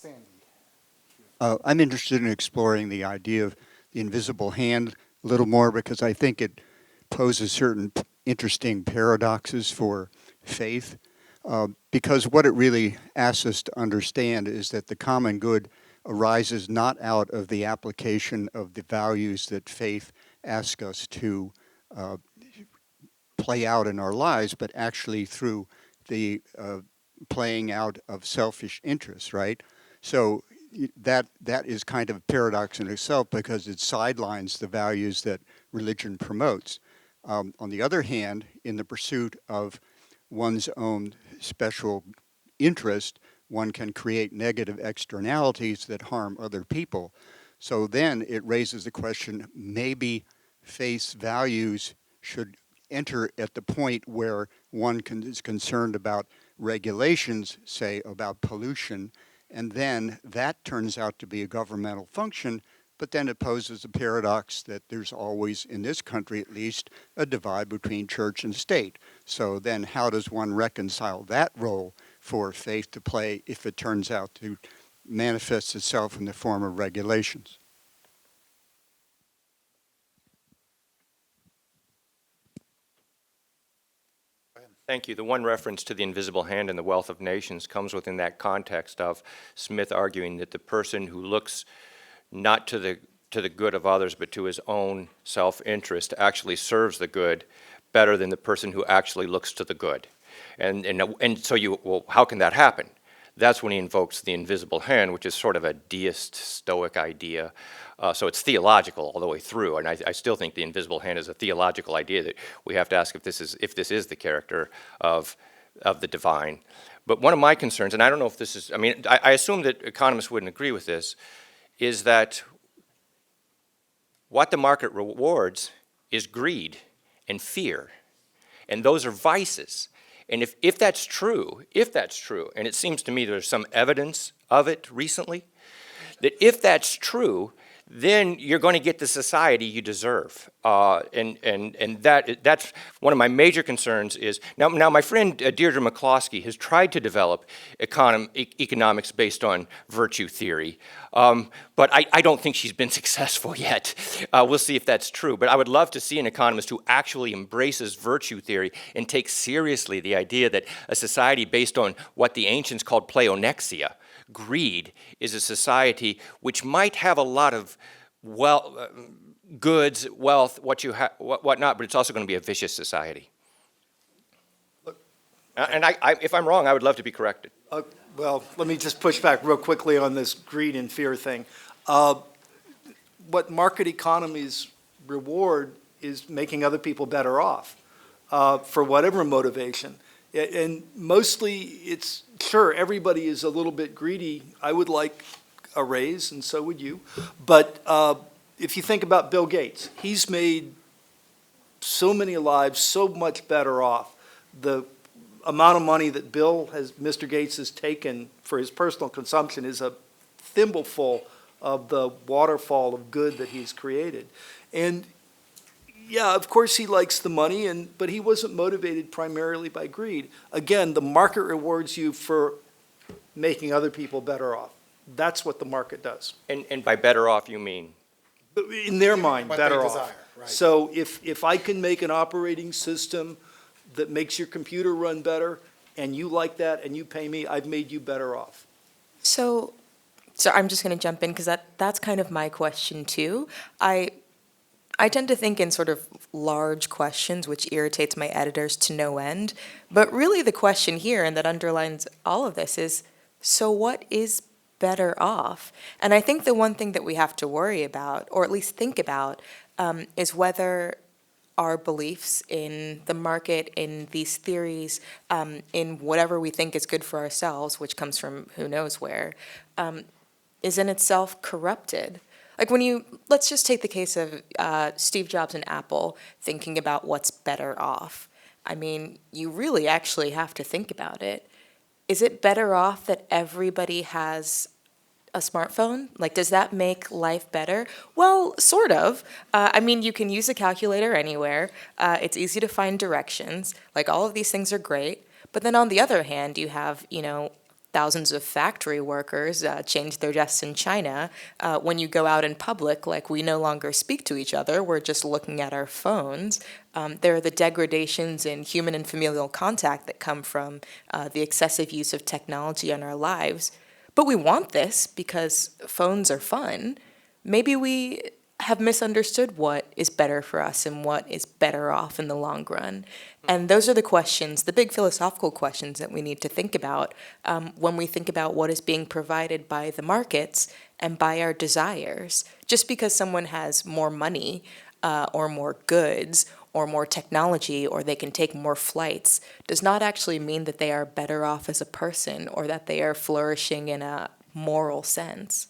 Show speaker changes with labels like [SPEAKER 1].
[SPEAKER 1] Sandy.
[SPEAKER 2] I'm interested in exploring the idea of the invisible hand a little more because I think it poses certain interesting paradoxes for faith. Because what it really asks us to understand is that the common good arises not out of the application of the values that faith asks us to uh, play out in our lives, but actually through the playing out of selfish interests, right? So that is kind of a paradox in itself because it sidelines the values that religion promotes. On the other hand, in the pursuit of one's own special interest, one can create negative externalities that harm other people. So then it raises the question, maybe faith's values should enter at the point where one is concerned about regulations, say about pollution, and then that turns out to be a governmental function, but then it poses a paradox that there's always, in this country at least, a divide between church and state. So then how does one reconcile that role for faith to play if it turns out to manifest itself in the form of regulations?
[SPEAKER 3] Thank you. The one reference to the invisible hand and the wealth of nations comes within that context of Smith arguing that the person who looks not to the good of others but to his own self-interest actually serves the good better than the person who actually looks to the good. And so well, how can that happen? That's when he invokes the invisible hand, which is sort of a deist stoic idea. So it's theological all the way through, and I still think the invisible hand is a theological idea that we have to ask if this is the character of the divine. But one of my concerns, and I don't know if this is, I mean, I assume that economists wouldn't agree with this, is that what the market rewards is greed and fear, and those are vices. And if that's true, and it seems to me there's some evidence of it recently, that if that's true, then you're going to get the society you deserve. And that's one of my major concerns is, now my friend Deirdre McCloskey has tried to develop economics based on virtue theory, but I don't think she's been successful yet. We'll see if that's true, but I would love to see an economist who actually embraces virtue theory and takes seriously the idea that a society based on what the ancients called pleonexia, greed, is a society which might have a lot of goods, wealth, whatnot, but it's also going to be a vicious society. And if I'm wrong, I would love to be corrected.
[SPEAKER 1] Well, let me just push back real quickly on this greed and fear thing. What market economies reward is making other people better off for whatever motivation. And mostly it's, sure, everybody is a little bit greedy. I would like a raise, and so would you. But if you think about Bill Gates, he's made so many lives so much better off. The amount of money that Mr. Gates has taken for his personal consumption is a thimbleful of the waterfall of good that he's created. And yeah, of course he likes the money, but he wasn't motivated primarily by greed. Again, the market rewards you for making other people better off. That's what the market does.
[SPEAKER 3] And by better off, you mean?
[SPEAKER 1] In their mind,
[SPEAKER 4] What
[SPEAKER 1] better
[SPEAKER 4] they
[SPEAKER 1] off.
[SPEAKER 4] desire, right.
[SPEAKER 1] So if I can make an operating system that makes your computer run better, and you like that, and you pay me, I've made you better off.
[SPEAKER 5] So I'm just going to jump in because that's kind of my question too. I tend to think in sort of large questions, which irritates my editors to no end. But really the question here, and that underlines all of this, is, so what is better off? And I think the one thing that we have to worry about, or at least think about, is whether our beliefs in the market, in these theories, in whatever we think is good for ourselves, which comes from who knows where, is in itself corrupted. Like let's just take the case of Steve Jobs and Apple thinking about what's better off. I mean, you really actually have to think about it. Is it better off that everybody has a smartphone? Like, does that make life better? Well, sort of. I mean, you can use a calculator anywhere. It's easy to find directions. Like, all of these things are great. But then on the other hand, you have, thousands of factory workers change their desks in China. When you go out in public, like, we no longer speak to each other, we're just looking at our phones. There are the degradations in human and familial contact that come from the excessive use of technology in our lives. But we want this because phones are fun. Maybe we have misunderstood what is better for us and what is better off in the long run. And those are the questions, the big philosophical questions that we need to think about when we think about what is being provided by the markets and by our desires. Just because someone has more money or more goods or more technology, or they can take more flights, does not actually mean that they are better off as a person or that they are flourishing in a moral sense.